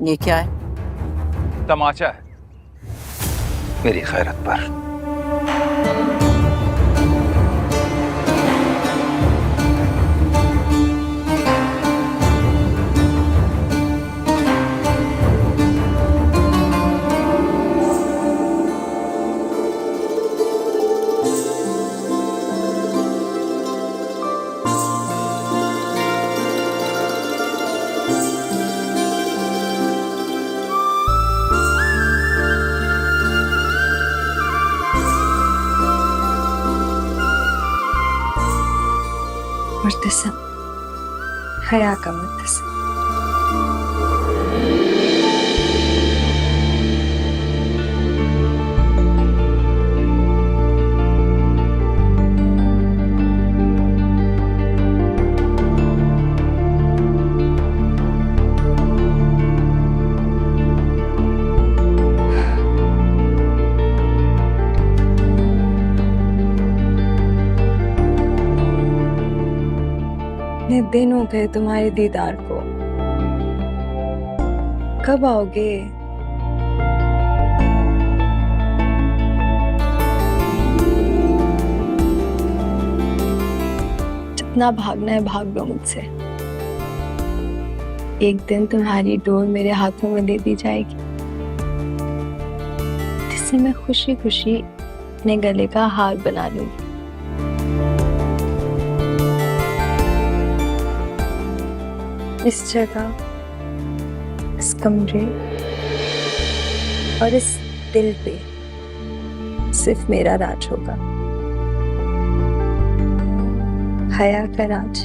ये क्या है? तमाचा है मेरी खैरत पर। मुर्तसिम, हया का मुर्तसिम। इतने दिन हो गए तुम्हारे दीदार को, कब आओगे? जितना भागना है भाग लो मुझसे। एक दिन तुम्हारी डोर मेरे हाथों में दे दी जाएगी, जिससे मैं खुशी खुशी अपने गले का हार बना लूंगी। इस जगह, इस कमरे और इस दिल पे सिर्फ मेरा राज होगा, हया का राज,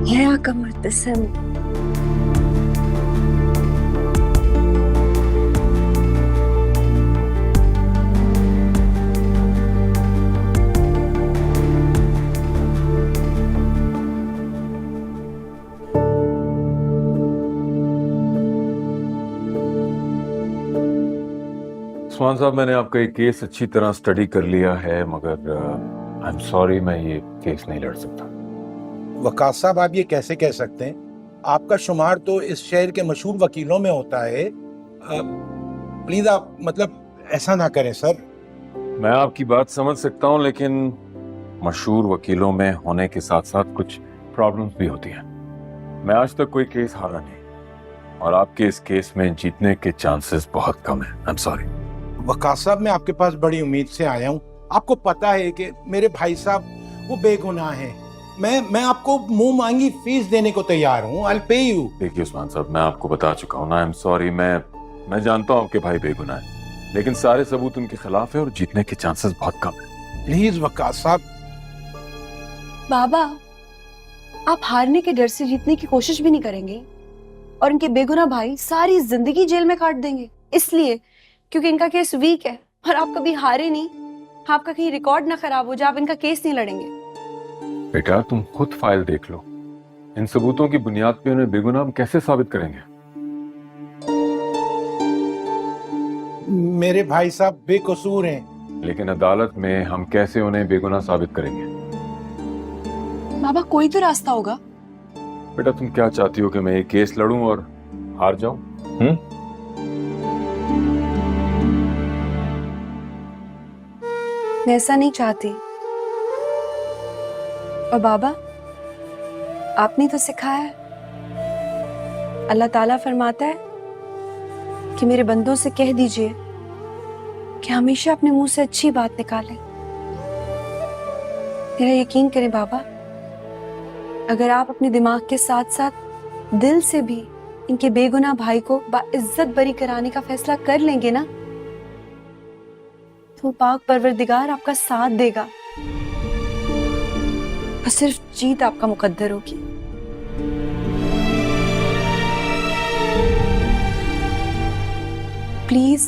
हया का मुर्तसिम। उस्मान साहब, मैंने आपका ये केस अच्छी तरह स्टडी कर लिया है, मगर आई एम सॉरी, मैं ये केस नहीं लड़ सकता। वकास साहब, आप ये कैसे कह सकते हैं? आपका शुमार तो इस शहर के मशहूर वकीलों में होता है। प्लीज आप मतलब ऐसा ना करें सर। मैं आपकी बात समझ सकता हूँ, लेकिन मशहूर वकीलों में होने के साथ साथ कुछ प्रॉब्लम्स भी होती हैं। मैं आज तक कोई केस हारा नहीं, और आपके इस केस में जीतने के चांसेस बहुत कम है। I am sorry. वकास साहब, मैं आपके पास बड़ी उम्मीद से आया हूँ। आपको पता है कि मेरे भाई साहब वो बेगुनाह हैं। मैं आपको मुंह मांगी फीस देने को तैयार हूँ। I will pay you. देखिए उस्मान साहब, मैं आपको बता चुका हूँ ना, आई एम सॉरी। मैं जानता हूँ आपके भाई बेगुनाह है, लेकिन सारे सबूत उनके खिलाफ है और जीतने के चांसेस बहुत कम है। प्लीज वकास साहब। बाबा, आप हारने के डर से जीतने की कोशिश भी नहीं करेंगे और इनके बेगुनाह भाई सारी जिंदगी जेल में काट देंगे, इसलिए क्योंकि इनका केस वीक है और आप कभी हारे नहीं। आपका कहीं रिकॉर्ड ना खराब हो जाए, आप इनका केस नहीं लड़ेंगे। बेटा, तुम खुद फाइल देख लो। इन सबूतों की बुनियाद पे उन्हें बेगुनाह हम कैसे साबित करेंगे? मेरे भाई साहब बेकसूर हैं। लेकिन अदालत में हम कैसे उन्हें बेगुनाह साबित करेंगे? बाबा, कोई तो रास्ता होगा। बेटा, तुम क्या चाहती हो कि मैं ये केस लड़ूं और हार जाऊं? मैं ऐसा नहीं चाहती। और बाबा, आपने तो सिखाया है, अल्लाह ताला फरमाता है कि मेरे बंदों से कह दीजिए कि हमेशा अपने मुंह से अच्छी बात निकालें। मेरा यकीन करें बाबा, अगर आप अपने दिमाग के साथ साथ दिल से भी इनके बेगुनाह भाई को बाइज्जत बरी कराने का फैसला कर लेंगे ना, तो पाक परवरदिगार आपका साथ देगा और सिर्फ जीत आपका मुकद्दर होगी। प्लीज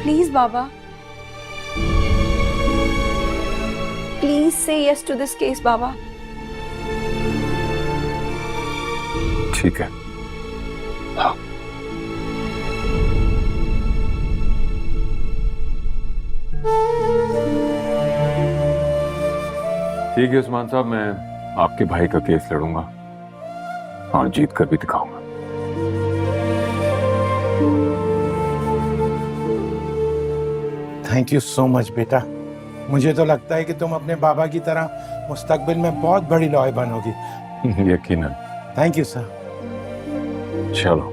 प्लीज बाबा, प्लीज से यस टू दिस केस बाबा। ठीक है। हाँ। ठीक है उस्मान साहब, मैं आपके भाई का केस लड़ूंगा, और जीत कर भी दिखाऊंगा। थैंक यू सो मच बेटा। मुझे तो लगता है कि तुम अपने बाबा की तरह मुस्तकबिल में बहुत बड़ी लॉयर बनोगी। यकीनन। Thank you sir. चलो।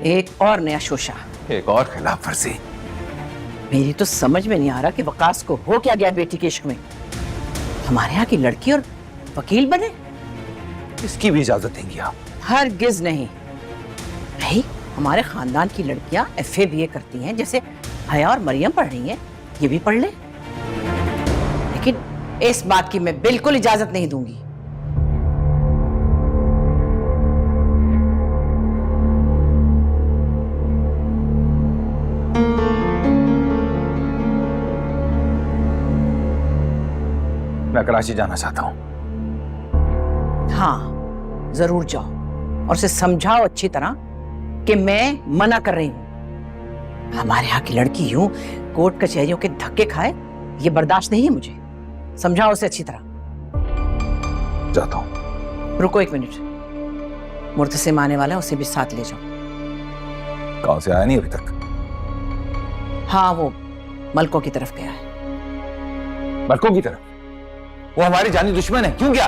एक और नया शोशा। एक और खिलाफ वर्जी। मेरी तो समझ में नहीं आ रहा कि वकास को हो क्या गया बेटी के इश्क में। हमारे यहाँ की लड़की और वकील बने। इसकी भी इजाजत देंगी आप? हरगिज नहीं। नहीं, हमारे खानदान की लड़कियां FA BA करती हैं, जैसे हया और मरियम पढ़ रही हैं, ये भी पढ़ ले। लेकिन इस बात की मैं बिल्कुल इजाजत नहीं दूंगी। मैं कराची जाना चाहता हूँ। हाँ, जरूर जाओ और उसे समझाओ अच्छी तरह कि मैं मना कर रही हूं। हमारे यहाँ की लड़की यूं कोर्ट कचहरियों के धक्के खाए, ये बर्दाश्त नहीं है मुझे। समझाओ उसे अच्छी तरह। जाता हूँ। रुको एक मिनट, मुर्तसिम आने वाला है, उसे भी साथ ले जाओ। कहाँ से आया नहीं अभी तक? हाँ, वो मलकों की तरफ गया है। मलकों की तरफ? वो हमारी जानी दुश्मन है, क्यों गया?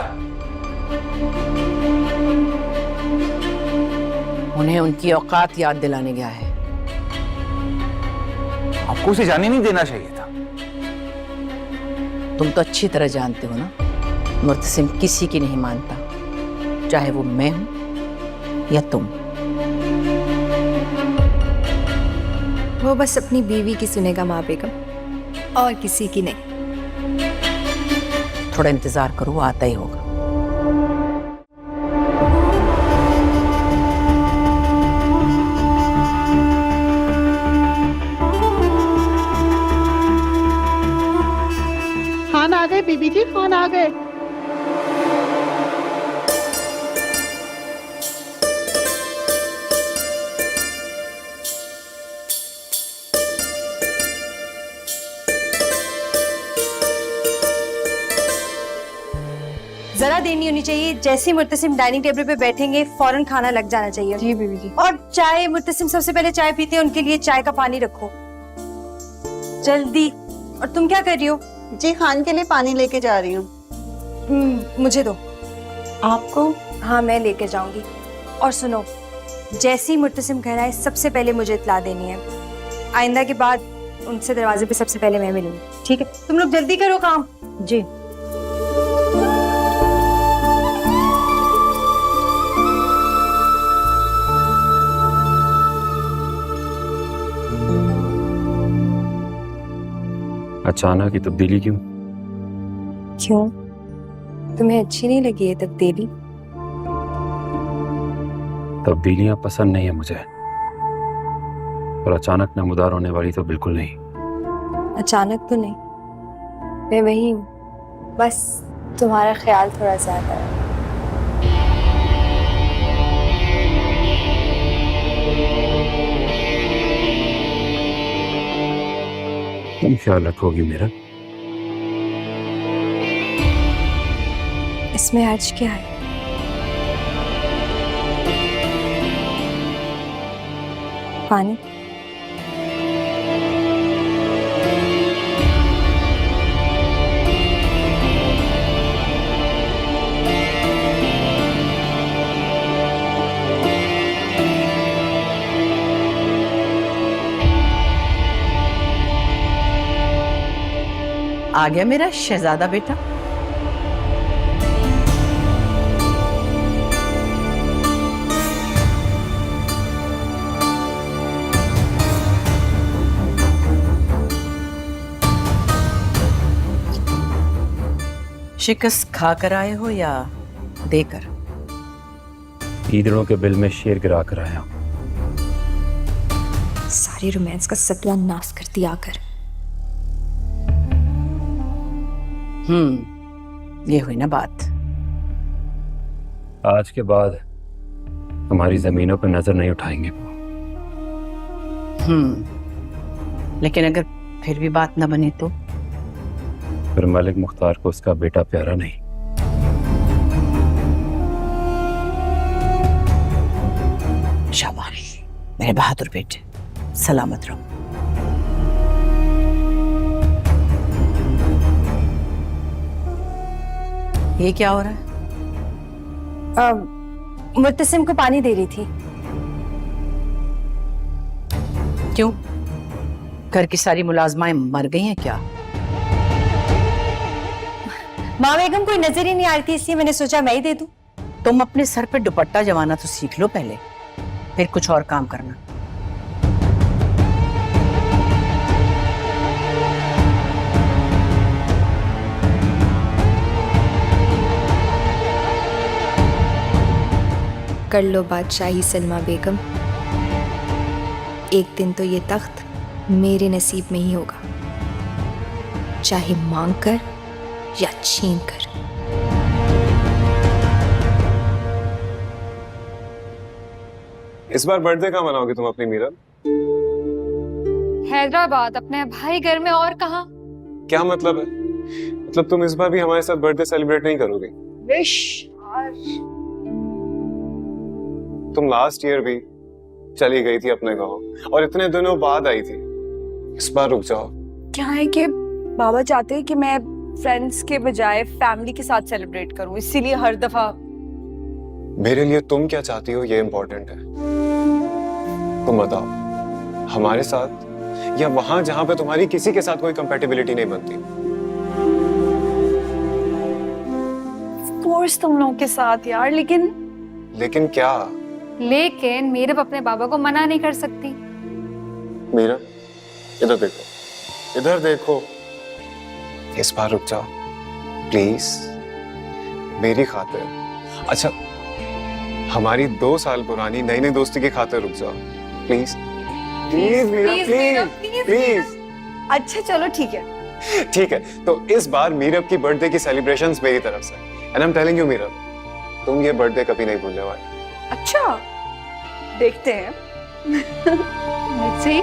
उन्हें उनकी औकात याद दिलाने गया है। आपको उसे जाने नहीं देना चाहिए था। तुम तो अच्छी तरह जानते हो ना, मुर्तसिम किसी की नहीं मानता, चाहे वो मैं हूं या तुम। वो बस अपनी बीवी की सुनेगा माँ बेगम, और किसी की नहीं। थोड़ा इंतजार करो, वो आता ही होगा। खान आ गए बीबी जी, खान आ गए। जरा देर नहीं होनी चाहिए। जैसे ही मुर्तसिम डाइनिंग टेबल पे बैठेंगे फौरन खाना लग जाना चाहिए। जी बीबी जी। और चाय, मुर्तसिम सबसे पहले चाय पीते हैं, उनके लिए चाय का पानी रखो जल्दी। और तुम क्या कर रही हो? जी खान के लिए पानी लेके जा रही हूँ। मुझे दो। आपको? हाँ, मैं लेके जाऊंगी। और सुनो, जैसे ही मुर्तसिम घर आए सबसे पहले मुझे इत्ला देनी है। आइंदा के बाद उनसे दरवाजे पे सबसे पहले मैं मिलूंगी, ठीक है? तुम लोग जल्दी करो काम। जी। अचानक ये तब्दीली क्यों? क्यों? तुम्हें अच्छी नहीं लगी ये तब्दीली? तब्दीलियां पसंद नहीं है मुझे, और अचानक नमूदार होने वाली तो बिल्कुल नहीं। अचानक तो नहीं, मैं वही हूँ, बस तुम्हारा ख्याल थोड़ा ज्यादा है। तुम ख्याल रखोगी मेरा? इसमें आज क्या है? पानी। आ गया मेरा शहजादा बेटा। शिकस्त खाकर आए हो या देकर? ईदड़ों के बिल में शेर गिरा कर आया। सारी रोमांस का सत्यानाश कर दिया कर। ये हुई ना बात। आज के बाद हमारी जमीनों पर नजर नहीं उठाएंगे। लेकिन अगर फिर भी बात न बने तो? फिर मलिक मुख्तार को उसका बेटा प्यारा नहीं। शाबाश मेरे बहादुर बेटे, सलामत रहो। ये क्या हो रहा है? मुत्तसिम को पानी दे रही थी। क्यों? घर की सारी मुलाजमाएं मर गई हैं क्या? माँ बेगम कोई नजर ही नहीं आ रही थी, इसलिए मैंने सोचा मैं ही दे दूं। तुम अपने सर पे दुपट्टा जमाना तो सीख लो पहले, फिर कुछ और काम करना। कर लो बादशाही सलमा बेगम, एक दिन तो ये तख्त मेरे नसीब में ही होगा, चाहे मांग कर या छीन कर। इस बार बर्थडे कहाँ मनाओगे तुम अपनी मीरा? हैदराबाद, अपने भाई घर में। और कहाँ? क्या मतलब है? मतलब तुम इस बार भी हमारे साथ बर्थडे सेलिब्रेट नहीं करोगे? विश तुम लास्ट ईयर भी चली गई थी अपने गांव और इतने दिनों बाद आई थी। इस बार रुक जाओ। क्या है कि बाबा चाहते हैं कि मैं फ्रेंड्स के बजाय फैमिली के साथ सेलिब्रेट करूं, इसीलिए हर दफा। मेरे लिए तुम क्या चाहती हो ये इम्पोर्टेंट है। तुम बताओ, हमारे साथ या वहां जहां पे तुम्हारी किसी के साथ कोई कंपैटिबिलिटी नहीं बनती? ऑफ कोर्स तुम लोगों के साथ यार, लेकिन क्या? लेकिन मीरब अपने बाबा को मना नहीं कर सकती। मीरा इधर देखो, इधर देखो। इस बार रुक जाओ प्लीज, मेरी खातिर। अच्छा, हमारी 2 साल पुरानी नई नई दोस्ती की खातिर रुक जाओ please. Please Meera, please please. अच्छा चलो ठीक है। ठीक है, तो इस बार मीरब की बर्थडे की सेलिब्रेशंस मेरी तरफ से। And I am telling you Meerab, तुम ये बर्थडे कभी नहीं भूलने वाली। अच्छा देखते हैं। Let's see.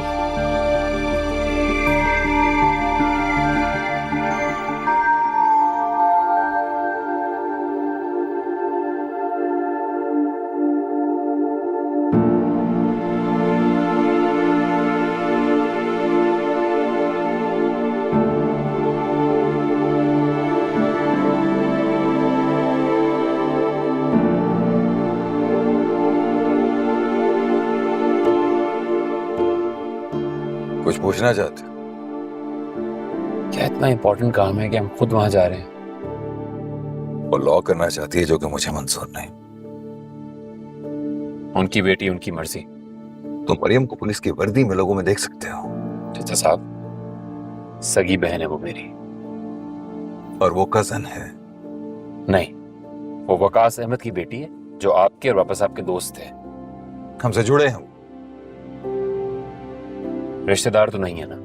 कुछ पूछना चाहते हो? क्या इतना इंपॉर्टेंट काम है कि हम खुद वहां जा रहे हैं? वो लॉ करना चाहती है जो कि मुझे मंजूर नहीं। उनकी बेटी, उनकी मर्जी। तुम मरियम को पुलिस की वर्दी में लोगों में देख सकते हो। चाचा साहब, सगी बहन है वो मेरी। और वो कजन है? नहीं, वो वकास अहमद की बेटी है जो आपके और वापस आपके दोस्त थे। हमसे जुड़े हैं? रिश्तेदार तो नहीं है ना?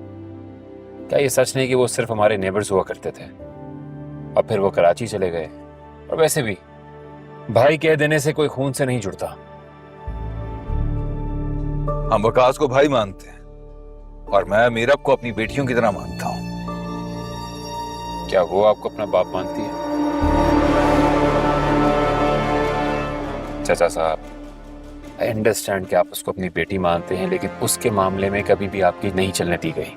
क्या ये सच नहीं कि वो सिर्फ हमारे नेबर्स हुआ करते थे और फिर वो कराची चले गए? और वैसे भी भाई कह देने से कोई खून से नहीं जुड़ता। हम वकास को भाई मानते हैं और मैं मीरब को अपनी बेटियों की तरह मानता हूं। क्या वो आपको अपना बाप मानती है? चाचा साहब, आई अंडरस्टैंड कि आप उसको अपनी बेटी मानते हैं, लेकिन उसके मामले में कभी भी आपकी नहीं चलने दी गई।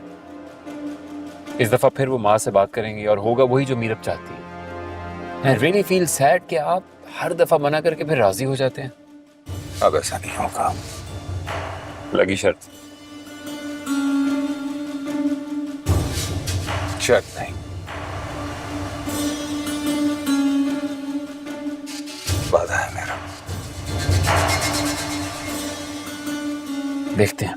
इस दफा फिर वो माँ से बात करेंगी और होगा वही जो मीरब चाहती है। I really feel sad कि आप हर दफा मना करके फिर राजी हो जाते हैं। अब ऐसा नहीं होगा। लगी शर्त? शर्त नहीं, वादा है मेरा। देखते हैं।